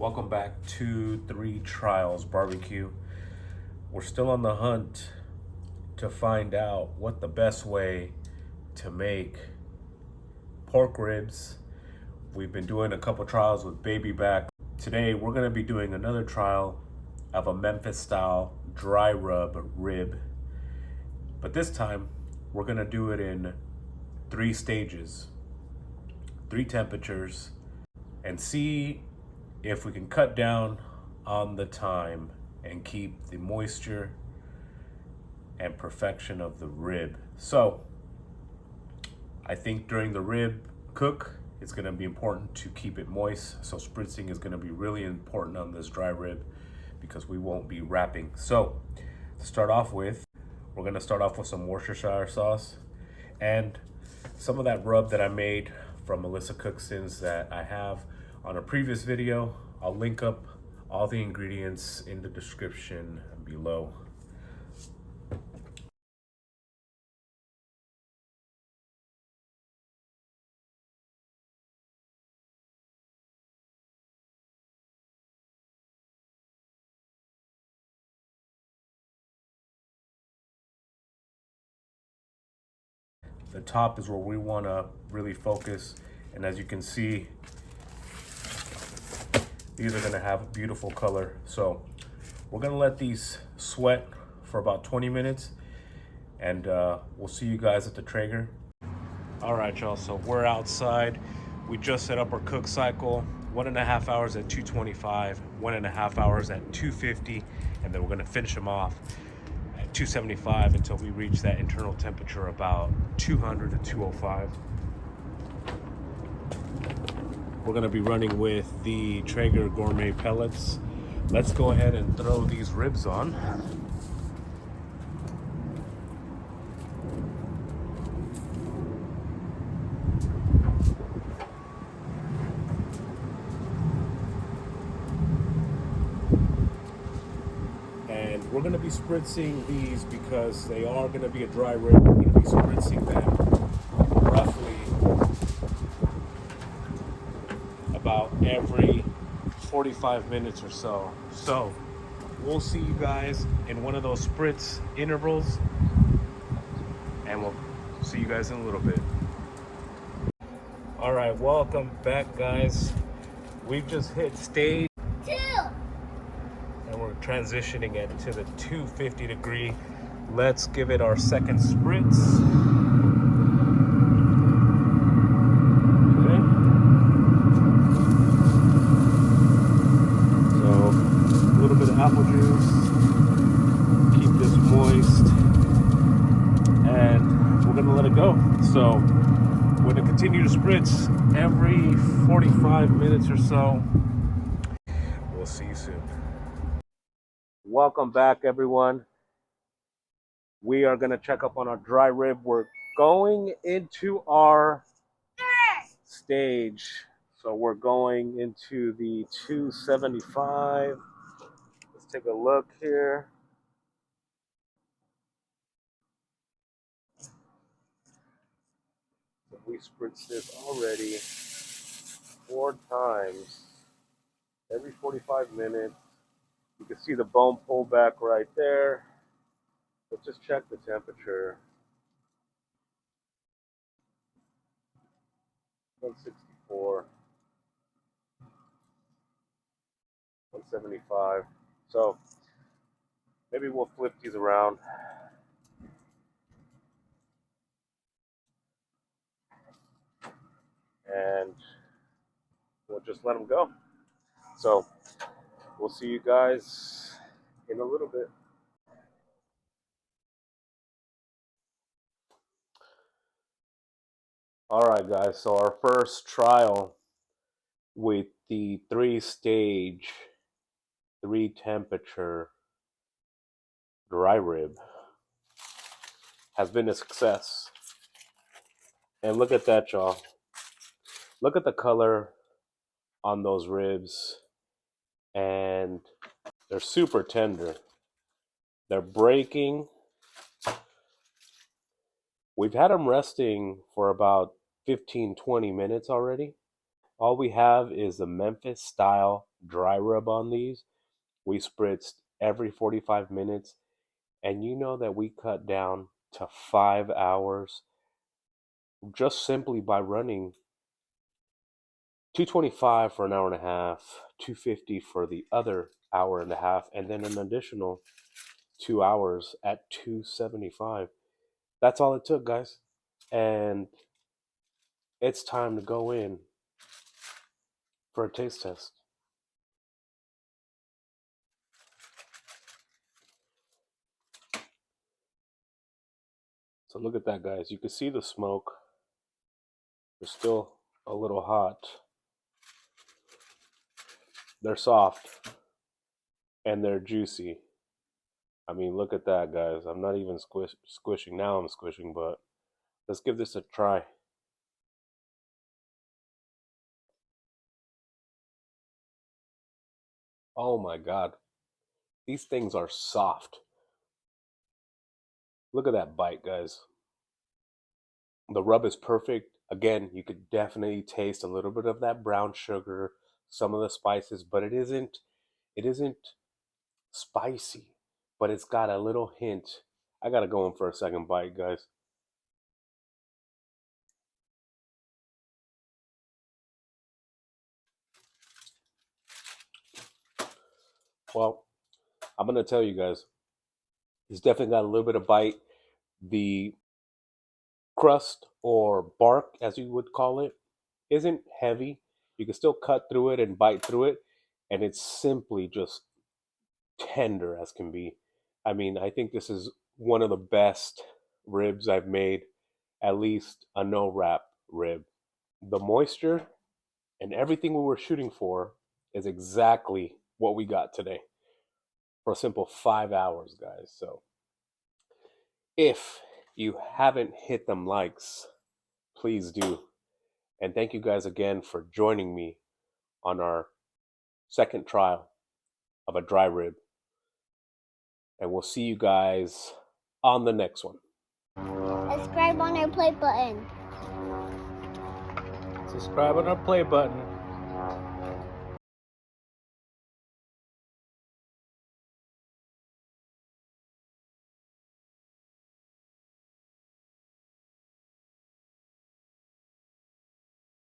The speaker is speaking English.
Welcome back to Three Trials Barbecue. We're still on the hunt to find out what the best way to make pork ribs. We've been doing a couple trials with baby back. Today we're going to be doing another trial of a Memphis style dry rub rib. But this time we're going to do it in 3 stages, 3 temperatures, and see if we can cut down on the time and keep the moisture and perfection of the rib. So I think during the rib cook, it's going to be important to keep it moist. So spritzing is going to be really important on this dry rib because we won't be wrapping. So to start off with, we're going to start off with some Worcestershire sauce and some of that rub that I made from Melissa Cookston's that I have on a previous video. I'll link up all the ingredients in the description below. The top is where we want to really focus, and as you can see, these are going to have a beautiful color. So we're going to let these sweat for about 20 minutes, and we'll see you guys at the Traeger. All right, y'all, so we're outside. We just set up our cook cycle, 1.5 hours at 225, 1.5 hours at 250, and then we're going to finish them off at 275 until we reach that internal temperature about 200 to 205. We're going to be running with the Traeger gourmet pellets. Let's go ahead and throw these ribs on. And we're going to be spritzing these because they are going to be a dry rib. We're going to be spritzing them roughly about every 45 minutes or so. So we'll see you guys in one of those spritz intervals, and we'll see you guys in a little bit. All right, welcome back, guys. We've just hit stage 2, and we're transitioning it to the 250 degree. Let's give it our second spritz. Apple juice, keep this moist, and we're gonna let it go. So we're gonna continue to spritz every 45 minutes or so. We'll see you soon. Welcome back, everyone. We are gonna check up on our dry rib. We're going into our stage. So we're going into the 275. Take a look here. We spritz this already 4 times every 45 minutes. You can see the bone pull back right there. Let's just check the temperature. 164, 175. So maybe we'll flip these around. And we'll just let them go. So we'll see you guys in a little bit. All right, guys, so our first trial with the 3-stage, 3-temperature dry rib has been a success. And look at that, y'all. Look at the color on those ribs, and they're super tender. They're breaking. We've had them resting for about 15-20 minutes already, All we have is the Memphis style dry rub on these. We spritzed every 45 minutes, and you know that we cut down to 5 hours just simply by running 225 for an hour and a half, 250 for the other hour and a half, and then an additional 2 hours at 275. That's all it took, guys. And it's time to go in for a taste test. So look at that, guys. You can see the smoke. They're still a little hot. They're soft and they're juicy. I mean, look at that, guys. I'm not even squishing. Now I'm squishing, but let's give this a try. Oh my God. These things are soft. Look at that bite, guys. The rub is perfect. Again, you could definitely taste a little bit of that brown sugar, some of the spices, but it isn't spicy, but it's got a little hint. I gotta go in for a second bite, guys. Well, I'm gonna tell you guys, it's definitely got a little bit of bite. The crust or bark, as you would call it, isn't heavy. You can still cut through it and bite through it, and it's simply just tender as can be. I mean, I think this is one of the best ribs I've made, at least a no wrap rib. The moisture and everything we were shooting for is exactly what we got today for a simple 5 hours, guys. So if you haven't hit them likes, please do. And thank you guys again for joining me on our second trial of a dry rib. And we'll see you guys on the next one. Subscribe on our play button. Subscribe on our play button.